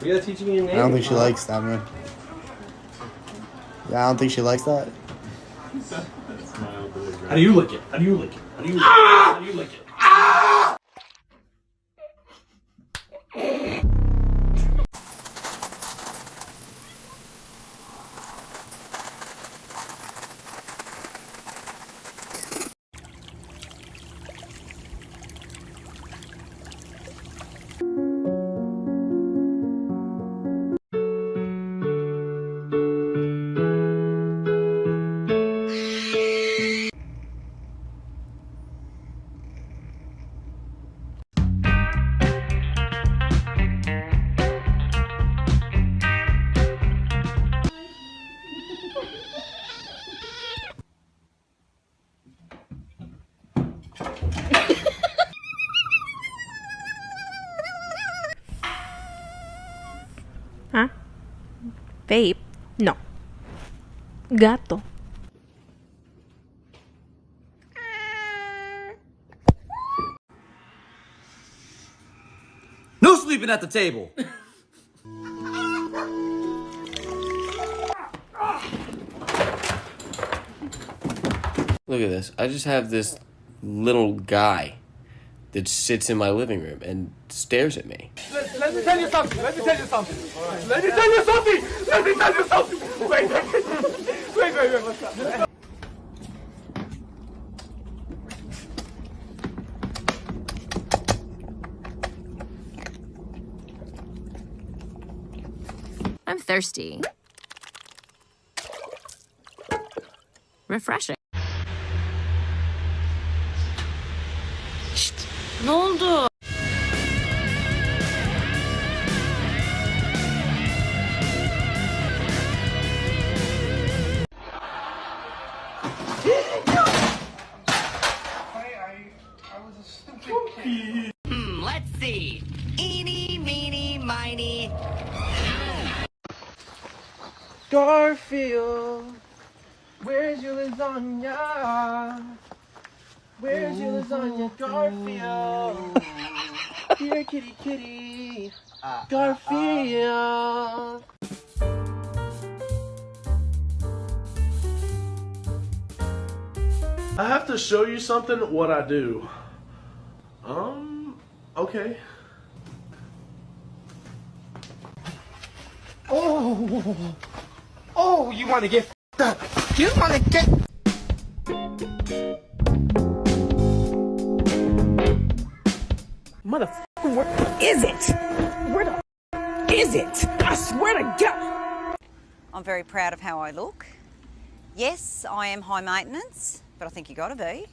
You gotta teach me your name. I don't think she likes that, man. Yeah, I don't think she likes that. How do you lick it? How do you lick it? How do you lick it? How do you lick it? ¿Ah? Vape. No. Gato. No sleeping at the table. Look at this. I just have this little guy that sits in my living room and stares at me. Let me tell you something. Let me tell you something. Let me tell you something. Let me tell you something. Wait. What's up? I'm thirsty. Refreshing. Şşt, ne oldu? Let's see. Eeny, meeny, miny. Garfield, where's your lasagna? Where's your lasagna, Garfield? Here, kitty, kitty, Garfield. I have to show you something, what I do. Okay. Oh, you want to get f***ed up. You want to get... Motherfucker, where is it? Where the f*** is it? I swear to God. I'm very proud of how I look. Yes, I am high maintenance, but I think you gotta be.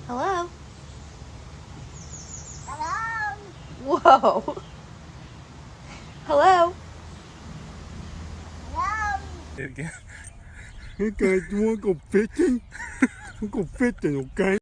Hello? Whoa. Hello? Hey guys, you wanna go fishing? We'll go fishing, okay?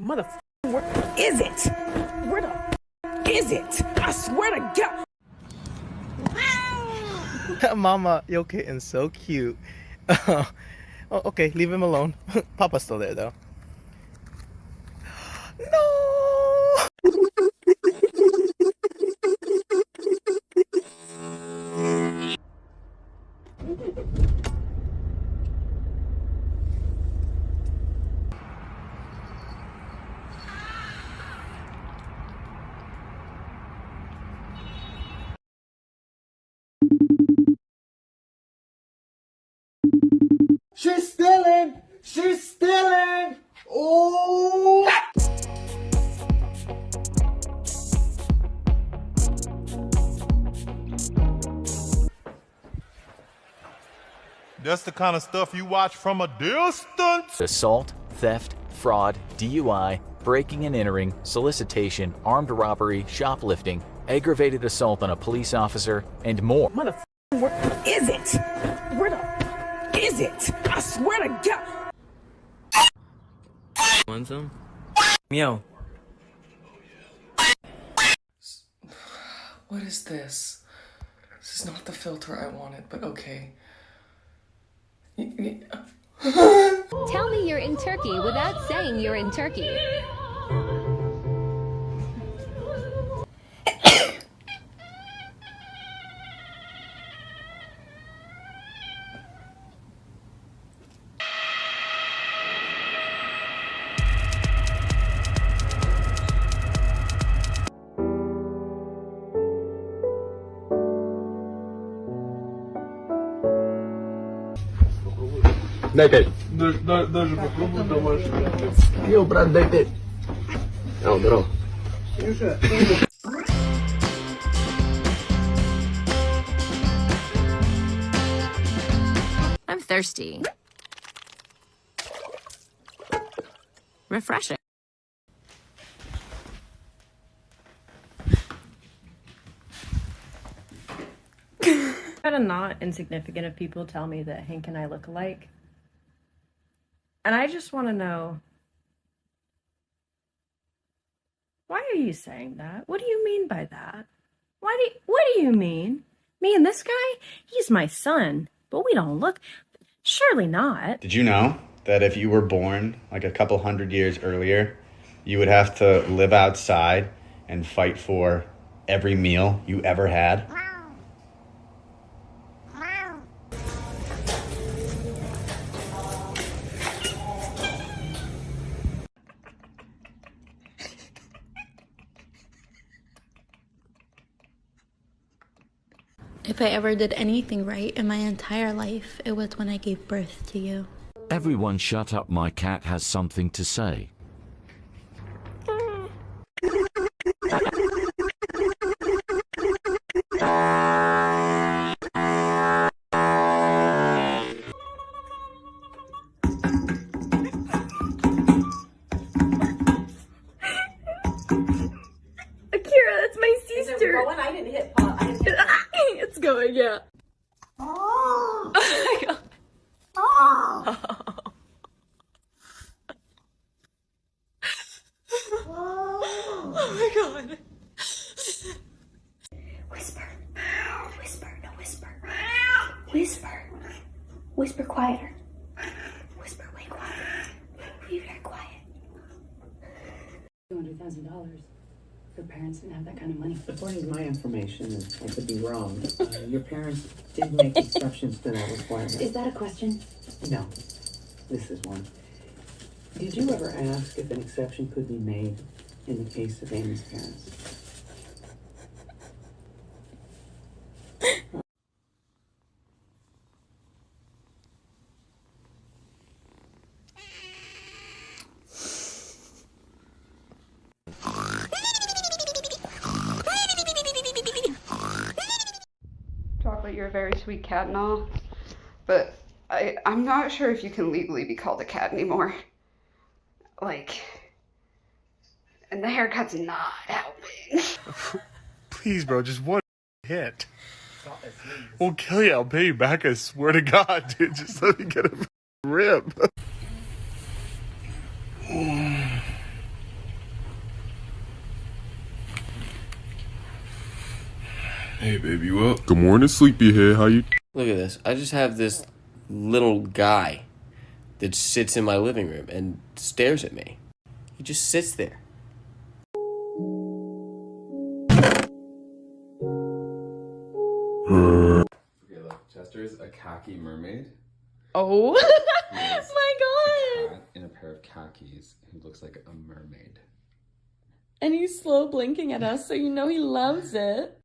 Motherfucker, where is it? Where the f*** is it? I swear to God. Mama, your kitten's so cute. Oh, okay, leave him alone. Papa's still there, though. No! She's stealing! She's stealing! Oh! That's the kind of stuff you watch from a distance. Assault, theft, fraud, DUI, breaking and entering, solicitation, armed robbery, shoplifting, aggravated assault on a police officer, and more. Motherfucker, where is it? Where the is it? I swear to God. Want some? Meow. What is this? This is not the filter I wanted, but okay. Tell me you're in Turkey without saying you're in Turkey. Дайте. Даже попробуй домашний. Йо, брат, дайте. О, здорово. I'm thirsty. Refreshing. I've had a not insignificant of people tell me that Hank and I look alike. And I just want to know, why are you saying that? What do you mean by that? What do you mean? Me and this guy? He's my son, but we don't look, surely not. Did you know that if you were born like a couple hundred years earlier, you would have to live outside and fight for every meal you ever had? If I ever did anything right in my entire life, it was when I gave birth to you. Everyone shut up, my cat has something to say. Akira, that's my sister. Is it going? I didn't hit pause. It's going, yeah. Oh. Oh my God. Oh. Oh my God. Whisper. Whisper. No, whisper. Whisper. Whisper quieter. Whisper way quieter. Be very quiet. $200,000. Your parents didn't have that kind of money. According to my information, and I could be wrong, your parents did make exceptions to that requirement. Is that a question? No. This is one. Did you ever ask if an exception could be made in the case of Amy's parents? Chocolate, you're a very sweet cat and all, but I'm not sure if you can legally be called a cat anymore. Like, and the haircut's not helping. Please, bro, just one hit. We'll kill you. I'll pay you back. I swear to God, dude. Just let me get a rib. Hey, baby, you up? Good morning, sleepyhead. How you? Look at this. I just have this little guy that sits in my living room and stares at me. He just sits there. Okay, look, Chester's a khaki mermaid. Oh He is my God. a cat in a pair of khakis who looks like a mermaid. And he's slow blinking at us, so you know he loves it.